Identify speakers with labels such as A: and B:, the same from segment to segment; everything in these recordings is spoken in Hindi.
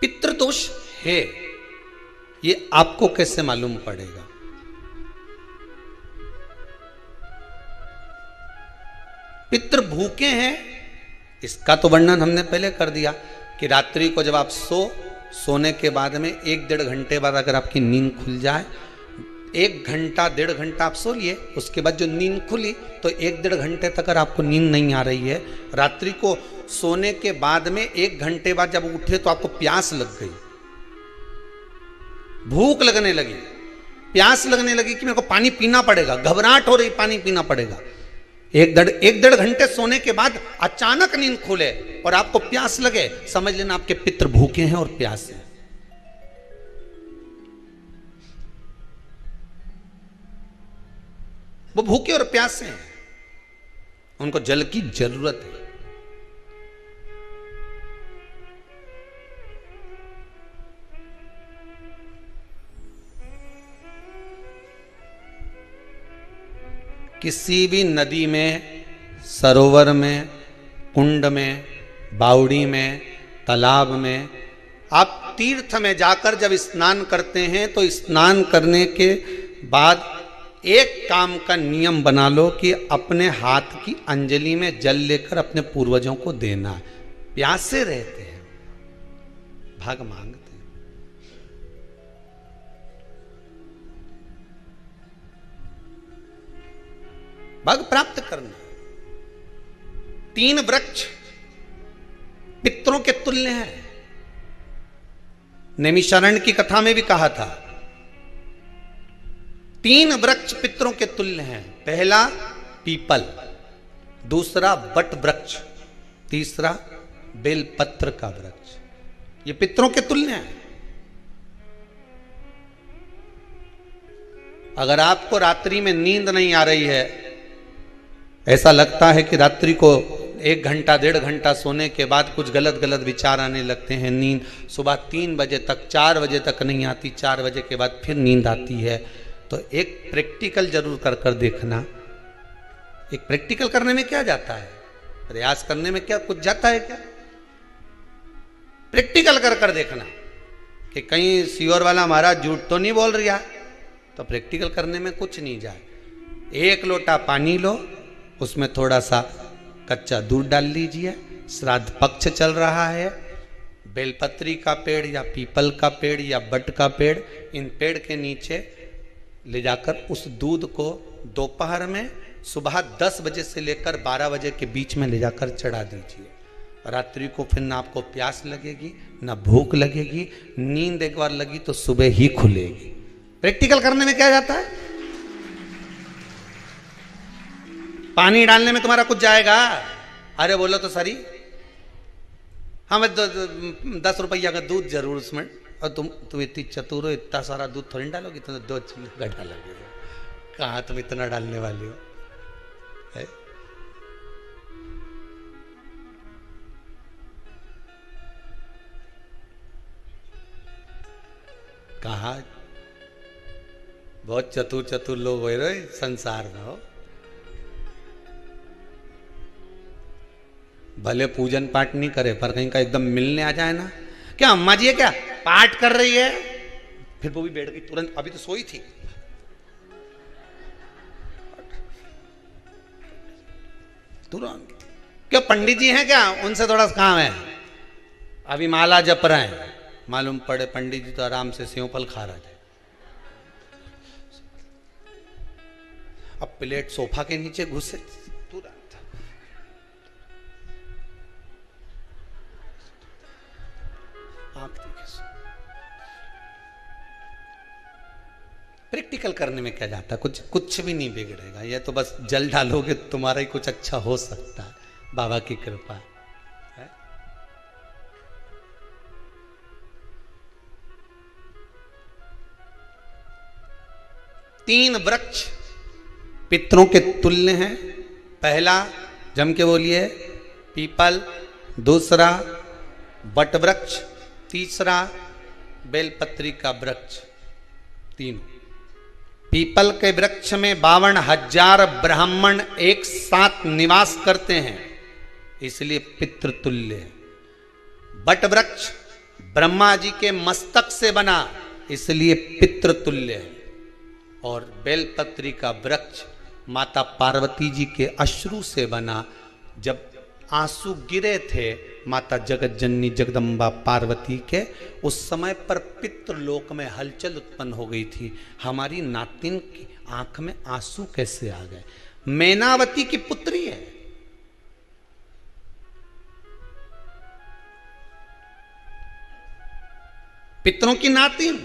A: पितृदोष है ये आपको कैसे मालूम पड़ेगा? पितृ भूखे हैं इसका तो वर्णन हमने पहले कर दिया कि रात्रि को जब आप सोने के बाद में 1-1.5 घंटे बाद अगर आपकी नींद खुल जाए, 1 घंटा 1.5 घंटा आप सो लिए, उसके बाद जो नींद खुली तो 1-1.5 घंटे तक अगर आपको नींद नहीं आ रही है, रात्रि को सोने के बाद में 1 घंटे बाद जब उठे तो आपको प्यास लग गई, भूख लगने लगी, प्यास लगने लगी कि मेरे को पानी पीना पड़ेगा, घबराहट हो रही, पानी पीना पड़ेगा। 1-1.5 घंटे सोने के बाद अचानक नींद खुले और आपको प्यास लगे, समझ लेना आपके पितृ भूखे हैं और प्यास है। वो भूखे और प्यासे हैं, उनको जल की जरूरत है। किसी भी नदी में, सरोवर में, कुंड में, बावड़ी में, तालाब में, आप तीर्थ में जाकर जब स्नान करते हैं तो स्नान करने के बाद एक काम का नियम बना लो कि अपने हाथ की अंजलि में जल लेकर अपने पूर्वजों को देना। प्यासे रहते हैं, भाग मांगते हैं। भाग प्राप्त करना। 3 वृक्ष पितरों के तुल्य हैं। नैमिषारण्य की कथा में भी कहा था 3 वृक्ष पितरों के तुल्य हैं। पहला पीपल, दूसरा वट वृक्ष, तीसरा बेलपत्र का वृक्ष। ये पितरों के तुल्य हैं। अगर आपको रात्रि में नींद नहीं आ रही है, ऐसा लगता है कि रात्रि को 1 घंटा 1.5 घंटा सोने के बाद कुछ गलत गलत विचार आने लगते हैं, नींद सुबह 3 बजे तक 4 बजे तक नहीं आती, 4 बजे के बाद फिर नींद आती है, तो एक प्रैक्टिकल जरूर कर कर देखना। एक प्रैक्टिकल करने में क्या जाता है, प्रयास करने में क्या कुछ जाता है क्या? प्रैक्टिकल कर कर देखना कि कहीं सियोर वाला महाराज झूठ तो नहीं बोल रहा, तो प्रैक्टिकल करने में कुछ नहीं जाए। 1 लोटा पानी लो, उसमें थोड़ा सा कच्चा दूध डाल लीजिए, श्राद्ध पक्ष चल रहा है, बेलपत्री का पेड़ या पीपल का पेड़ या बट का पेड़, इन पेड़ के नीचे ले जाकर उस दूध को दोपहर में सुबह 10 बजे से लेकर 12 बजे के बीच में ले जाकर चढ़ा दीजिए। रात्रि को फिर ना आपको प्यास लगेगी, ना भूख लगेगी, नींद एक बार लगी तो सुबह ही खुलेगी। प्रैक्टिकल करने में क्या जाता है? पानी डालने में तुम्हारा कुछ जाएगा? अरे बोलो तो सरी, हमें 10 रुपया का दूध जरूर उसमें, और तुम इतनी चतुर हो, इतना सारा दूध थोड़ी डालोगी, तुम 2 चीज़ डालोगे। कहाँ तुम इतना डालने वाली हो है? कहा बहुत चतुर चतुर लोग हो रहे संसार में हो। भले पूजन पाठ नहीं करे, पर कहीं का एकदम मिलने आ जाए ना, क्या अम्मा जी है क्या पाठ कर रही है, फिर वो भी बैठ गई तुरंत, अभी तो सोई थी, तुरंत। क्या पंडित जी हैं क्या, उनसे थोड़ा काम है, अभी माला जप रहे हैं, मालूम पड़े पंडित जी तो आराम से सेव फल खा रहे थे। अब प्लेट सोफा के नीचे घुसे, तुरंत प्रैक्टिकल करने में क्या जाता, कुछ भी नहीं बिगड़ेगा। ये तो बस जल डालोगे तुम्हारा ही कुछ अच्छा हो सकता है, बाबा की कृपा है। तीन वृक्ष पितरों के तुल्य हैं। पहला जम के बोलिए पीपल, दूसरा बट वृक्ष, तीसरा बेलपत्री का वृक्ष। तीनों। पीपल के वृक्ष में 52,000 ब्राह्मण एक साथ निवास करते हैं, इसलिए पितृतुल्य है। बट वृक्ष ब्रह्मा जी के मस्तक से बना, इसलिए पितृतुल्य है। और बेलपत्री का वृक्ष माता पार्वती जी के अश्रु से बना। जब आंसू गिरे थे माता जगत जननी जगदम्बा पार्वती के, उस समय पर पितृलोक में हलचल उत्पन्न हो गई थी। हमारी नातिन की आंख में आंसू कैसे आ गए? मैनावती की पुत्री है, पितरों की नातिन,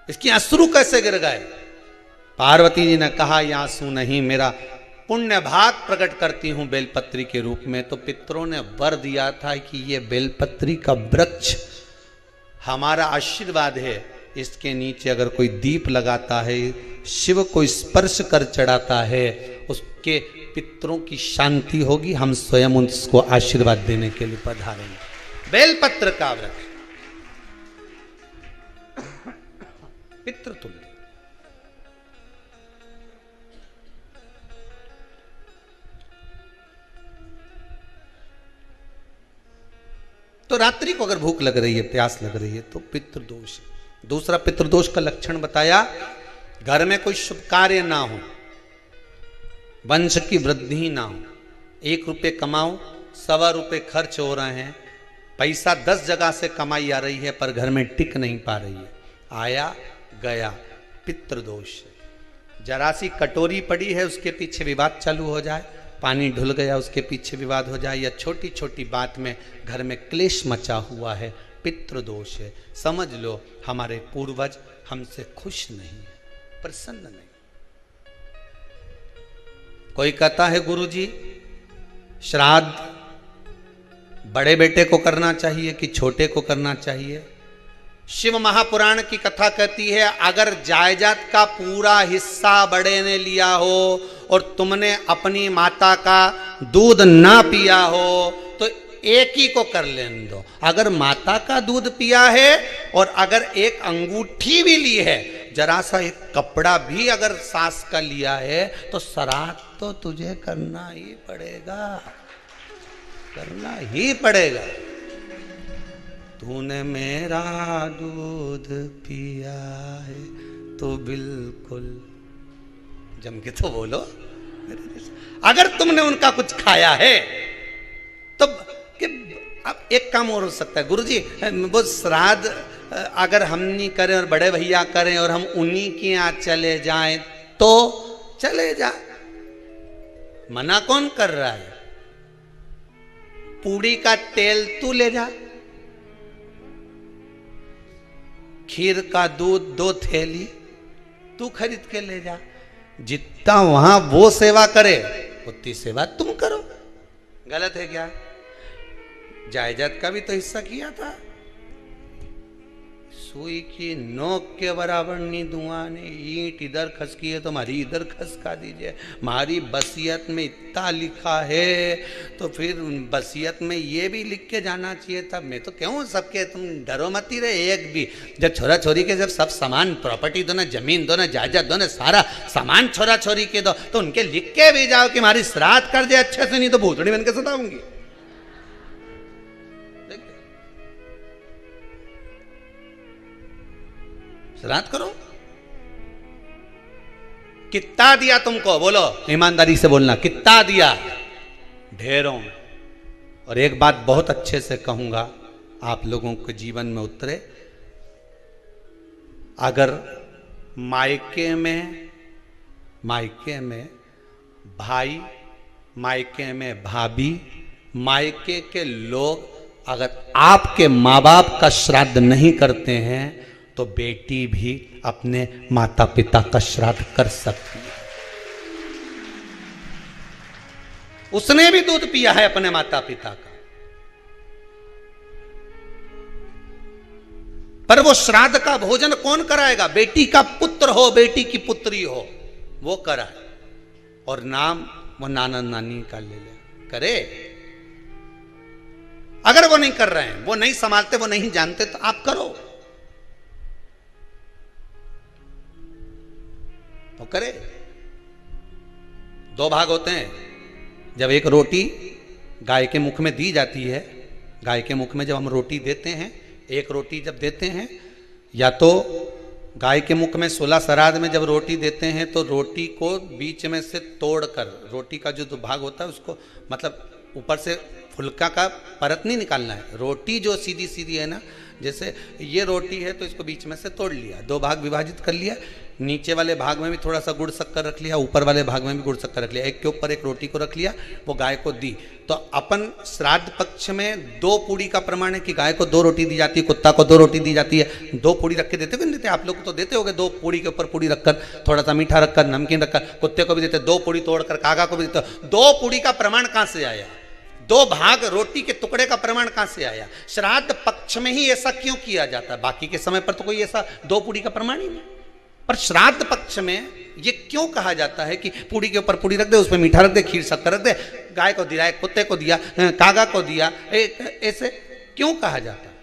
A: इसकी अश्रु कैसे गिर गए? पार्वती जी ने कहा ये आंसू नहीं, मेरा पुण्य भाग प्रकट करती हूं बेलपत्री के रूप में। तो पितरों ने वर दिया था कि ये बेलपत्री का वृक्ष हमारा आशीर्वाद है, इसके नीचे अगर कोई दीप लगाता है, शिव को स्पर्श कर चढ़ाता है, उसके पितरों की शांति होगी। हम स्वयं उसको आशीर्वाद देने के लिए पधारेंगे। बेलपत्र का वृक्ष पितृतुल्य। तो रात्रि को अगर भूख लग रही है, प्यास लग रही है, तो पितृदोष है। दूसरा पितृदोष का लक्षण बताया, घर में कोई शुभ कार्य ना हो, वंश की वृद्धि ना हो। 1 रुपये कमाओ, 1.25 रुपये खर्च हो रहे हैं, पैसा 10 जगह से कमाई आ रही है पर घर में टिक नहीं पा रही है, आया गया, पितृदोष है। जरा सी कटोरी पड़ी है, उसके पीछे विवाद चालू हो जाए, पानी ढुल गया उसके पीछे विवाद हो जाए, या छोटी छोटी बात में घर में क्लेश मचा हुआ है, पितृदोष है। समझ लो हमारे पूर्वज हमसे खुश नहीं है, प्रसन्न नहीं। कोई कहता है गुरुजी श्राद्ध बड़े बेटे को करना चाहिए कि छोटे को करना चाहिए? शिव महापुराण की कथा कहती है, अगर जायदाद का पूरा हिस्सा बड़े ने लिया हो और तुमने अपनी माता का दूध ना पिया हो तो एक ही को कर लेने दो। अगर माता का दूध पिया है और अगर एक अंगूठी भी ली है, जरा सा एक कपड़ा भी अगर सास का लिया है, तो श्राद्ध तो तुझे करना ही पड़ेगा, करना ही पड़ेगा। तूने मेरा दूध पिया है तो बिल्कुल जम के तो बोलो। अगर तुमने उनका कुछ खाया है तो अब एक काम और हो सकता है, गुरुजी वो श्राद्ध अगर हम नहीं करें और बड़े भैया करें और हम उन्हीं के यहाँ चले जाएं तो चले जा, मना कौन कर रहा है? पूड़ी का तेल तू ले जा, खीर का दूध 2 थैली तू खरीद के ले जा। जितना वहां वो सेवा करे उतनी सेवा तुम करो। गलत है क्या? जायदाद का भी तो हिस्सा किया था। सुई की नोक के बराबर नहीं धुआं ने, ईंट इधर खसकी है तो हमारी इधर खसका दीजिए। हमारी बसियत में इतना लिखा है तो फिर बसियत में ये भी लिख के जाना चाहिए था। मैं तो क्यों सबके, तुम डरो मत ही रहे एक भी। जब छोरा छोरी के जब सब सामान, प्रॉपर्टी दो ना, जमीन दो ना, जायदाद दो ना, सारा सामान छोरा छोरी के दो, तो उनके लिख के भी जाओ कि हमारी श्राद्ध कर दे अच्छे से, नहीं तो भूतड़ी बन के सताऊंगी। श्राद्ध करो। कितना दिया तुमको? बोलो, ईमानदारी से बोलना, कितना दिया? ढेरों। और एक बात बहुत अच्छे से कहूंगा, आप लोगों के जीवन में उतरे। अगर मायके में भाई, मायके में भाभी, मायके के लोग अगर आपके माँ बाप का श्राद्ध नहीं करते हैं तो बेटी भी अपने माता पिता का श्राद्ध कर सकती है। उसने भी दूध पिया है अपने माता पिता का, पर वो श्राद्ध का भोजन कौन कराएगा? बेटी का पुत्र हो, बेटी की पुत्री हो, वो कराए। और नाम वो नाना नानी का ले ले, करे। अगर वो नहीं कर रहे हैं, वो नहीं संभालते, वो नहीं जानते, तो आप करो। करे। दो भाग होते हैं। जब एक रोटी गाय के मुख में दी जाती है, गाय के मुख में जब हम रोटी देते हैं, एक रोटी जब देते हैं, या तो गाय के मुख में 16 श्राद्ध में जब रोटी देते हैं तो रोटी को बीच में से तोड़कर, रोटी का जो भाग होता है उसको, मतलब ऊपर से फुलका का परत नहीं निकालना है। रोटी जो सीधी सीधी है ना, जैसे ये रोटी है तो इसको बीच में से तोड़ लिया, दो भाग विभाजित कर लिया, नीचे वाले भाग में भी थोड़ा सा गुड़ शक्कर रख लिया, ऊपर वाले भाग में भी गुड़ शक्कर रख लिया, एक के ऊपर एक रोटी को रख लिया, वो गाय को दी। तो अपन श्राद्ध पक्ष में 2 पूड़ी का प्रमाण है कि गाय को 2 रोटी दी जाती है, कुत्ता को 2 रोटी दी जाती है। 2 पूड़ी रख के देते हो, नहीं देते? आप लोग तो देते होगे, 2 पूड़ी के ऊपर पूड़ी रखकर, थोड़ा सा मीठा रखकर, नमकीन रखकर, कुत्ते को भी देते, 2 पूड़ी तोड़कर कागा को भी देते। 2 पूड़ी का प्रमाण कहां से आया? 2 भाग रोटी के टुकड़े का प्रमाण कहां से आया? श्राद्ध पक्ष में ही ऐसा क्यों किया जाता है? बाकी के समय पर तो कोई ऐसा 2 पूड़ी का प्रमाण ही नहीं, पर श्राद्ध पक्ष में ये क्यों कहा जाता है कि पूड़ी के ऊपर पूड़ी रख दे, उसमें मीठा रख दे, खीर शक्कर रख दे, गाय को दिया, कुत्ते को दिया, कागा को दिया, ऐसे क्यों कहा जाता है?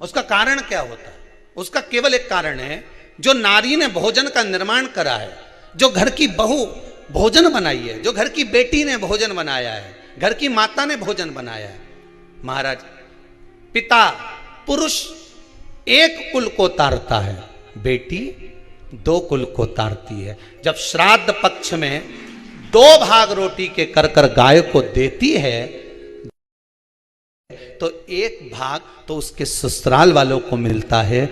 A: उसका कारण क्या होता है? उसका केवल एक कारण है, जो नारी ने भोजन का निर्माण करा है, जो घर की बहू भोजन बनाई है, जो घर की बेटी ने भोजन बनाया है, घर की माता ने भोजन बनाया है। महाराज, पिता पुरुष एक कुल को तारता है, बेटी 2 कुल को तारती है। जब श्राद्ध पक्ष में 2 भाग रोटी के कर गाय को देती है तो 1 भाग तो उसके ससुराल वालों को मिलता है।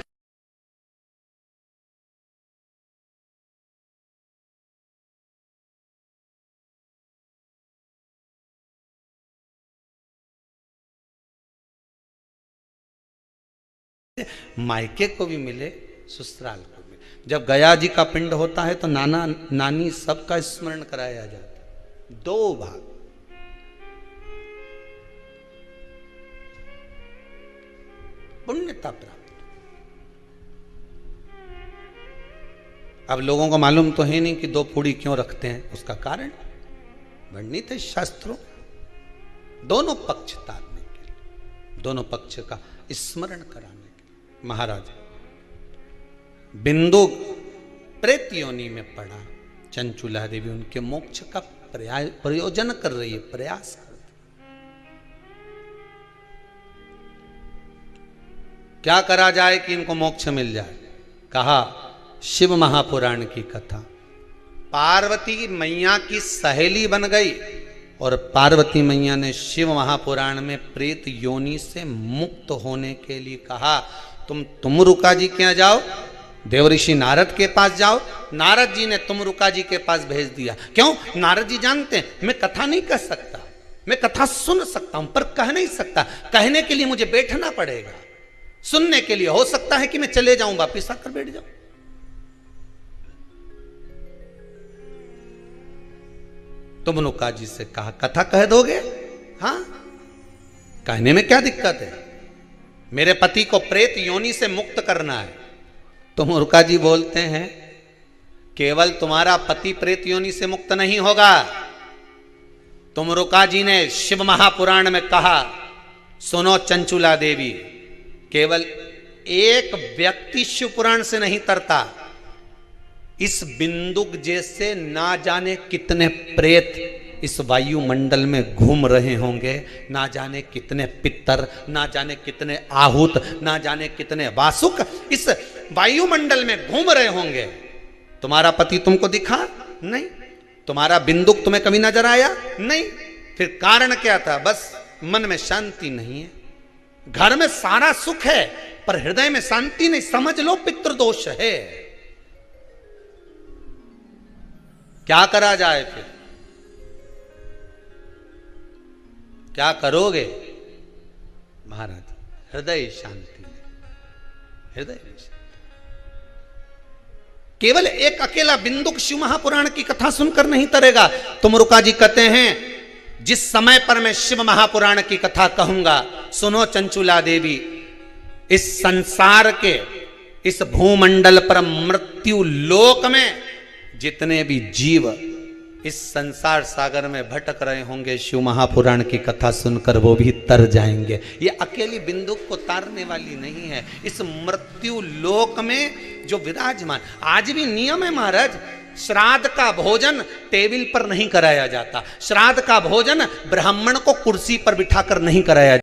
A: मायके को भी मिले, ससुराल को भी। जब गया जी का पिंड होता है तो नाना नानी सबका स्मरण कराया जाता है। 2 भाग, पुण्यता प्राप्त। अब लोगों को मालूम तो है नहीं कि 2 पूड़ी क्यों रखते हैं, उसका कारण वर्णित है शास्त्रों। दोनों पक्ष तारने के लिए, दोनों पक्ष का स्मरण कराने। महाराज, बिंदु प्रेत योनि में पड़ा, चंचुला देवी उनके मोक्ष का प्रयोजन कर रही है, प्रयास कर रही। क्या करा जाए कि इनको मोक्ष मिल जाए? कहा शिव महापुराण की कथा। पार्वती मैया की सहेली बन गई और पार्वती मैया ने शिव महापुराण में प्रेत योनि से मुक्त होने के लिए कहा, तुम रुका जी के यहाँ जाओ, देवऋषि नारद के पास जाओ। नारद जी ने तुमरुका जी के पास भेज दिया। क्यों? नारद जी जानते हैं मैं कथा नहीं कह सकता, मैं कथा सुन सकता हूं पर कह नहीं सकता। कहने के लिए मुझे बैठना पड़ेगा, सुनने के लिए हो सकता है कि मैं चले जाऊं, वापिस आकर बैठ जाऊं। तुमरुका जी से कहा कथा कह दोगे? हाँ, कहने में क्या दिक्कत है? मेरे पति को प्रेत योनि से मुक्त करना है। तुमरुका जी बोलते हैं केवल तुम्हारा पति प्रेत योनि से मुक्त नहीं होगा। तुमरुका जी ने शिव महापुराण में कहा, सुनो चंचुला देवी, केवल एक व्यक्ति शिव पुराण से नहीं तरता, इस बिंदुक जैसे ना जाने कितने प्रेत इस वायुमंडल में घूम रहे होंगे, ना जाने कितने पितर, ना जाने कितने आहूत, ना जाने कितने वासुक इस वायुमंडल में घूम रहे होंगे। तुम्हारा पति तुमको दिखा नहीं, तुम्हारा बिंदुक तुम्हें कभी नजर आया नहीं, फिर कारण क्या था? बस मन में शांति नहीं है। घर में सारा सुख है पर हृदय में शांति नहीं, समझ लो पितृदोष है। क्या करा जाए? फिर क्या करोगे? महाराज, हृदय शांति, हृदय शांति। केवल एक अकेला बिंदुक शिव महापुराण की कथा सुनकर नहीं तरेगा। तुमरुका जी कहते हैं जिस समय पर मैं शिव महापुराण की कथा कहूंगा, सुनो चंचुला देवी, इस संसार के इस भूमंडल पर मृत्यु लोक में जितने भी जीव इस संसार सागर में भटक रहे होंगे, शिव महापुराण की कथा सुनकर वो भी तर जाएंगे। ये अकेली बिंदुक को तारने वाली नहीं है। इस मृत्यु लोक में जो विराजमान, आज भी नियम है महाराज, श्राद्ध का भोजन टेबल पर नहीं कराया जाता, श्राद्ध का भोजन ब्राह्मण को कुर्सी पर बिठाकर नहीं कराया जाता।